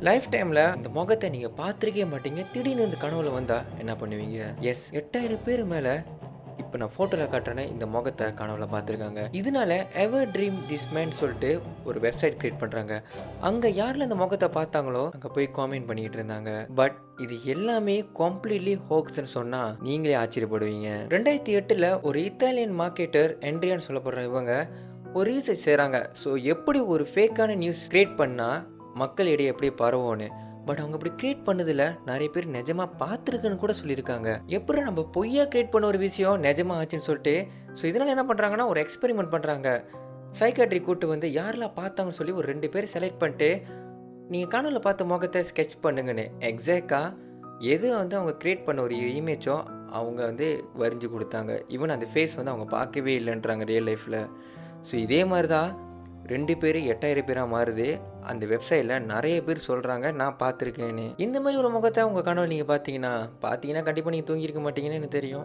Life டைம்ல இந்த முகத்த நீங்க பார்த்திருக்கவே மாட்டீங்க. திடீர்னு இந்த கனவுல வந்தா என்ன பண்ணுவீங்க? எஸ் 8000 பேர் மேல இப்ப நான் ஃபோட்டோல காட்டுறேனே இந்த முகத்த கனவுல பார்த்துருக்காங்க. இதனால எவர் ட்ரீம் திஸ் மேன் சொல்ட்டு ஒரு வெப்சைட் கிரியேட் பண்றாங்க. அங்க யாரெல்லாம் இந்த முகத்த பார்த்தாங்களோ, அங்க போய் காமெண்ட் பண்ணிட்டு இருந்தாங்க. பட் இது எல்லாமே கம்ப்ளீட்லி ஹோக்ஸ்ன்னு சொன்னா நீங்களே ஆச்சரியப்படுவீங்க. 2008ல ஒரு இத்தாலியன் மார்க்கெட்டர் என்ட்ரியான்னு சொல்லப்படுற இவங்க ஒரு ரீசர்ச் செய்றாங்க. ஸோ எப்படி ஒரு ஃபேக்கான நியூஸ் கிரியேட் பண்ணா மக்கள் இடையே எப்படி பரவும்னு. பட் அவங்க அப்படி கிரியேட் பண்ணதில நெறைய பேர் நிஜமா பார்த்துருக்குன்னு கூட சொல்லியிருக்காங்க. எப்புட்றா நம்ம பொய்யா கிரியேட் பண்ண ஒரு விஷயம் நிஜமா ஆச்சுன்னு சொல்லிட்டு, ஸோ இதனால என்ன பண்ணுறாங்கன்னா, ஒரு எக்ஸ்பெரிமெண்ட் பண்ணுறாங்க. சைக்காட்ரி கூட்டு வந்து யாரெல்லாம் பார்த்தாங்கன்னு சொல்லி ஒரு 2 பேர செலக்ட் பண்ணிட்டு, நீங்க கனவுல பார்த்த முகத்த ஸ்கெட்ச் பண்ணுங்கன்னு. எக்ஸாக்ட்டா எது வந்து அவங்க கிரியேட் பண்ண ஒரு இமேஜோ அவங்க வந்து வரைஞ்சு குடுத்தாங்க. ஈவன் அந்த ஃபேஸ் வந்து அவங்க பார்க்கவே இல்லன்றாங்க ரியல் லைஃப்ல. ஸோ இதே மாரி தான் 2 பேரு 8000 பேரா மாறுது. அந்த வெப்சைட்ல நெறைய பேர் சொல்றாங்க, நான் பார்த்துருக்கேன்னு. இந்த மாரி ஒரு முகத்த உங்க கனவுல நீங்க பார்த்தீங்கன்னா கண்டிப்பா நீங்க தூங்கியிருக்க மாட்டீங்கன்னு எனக்கு தெரியும்.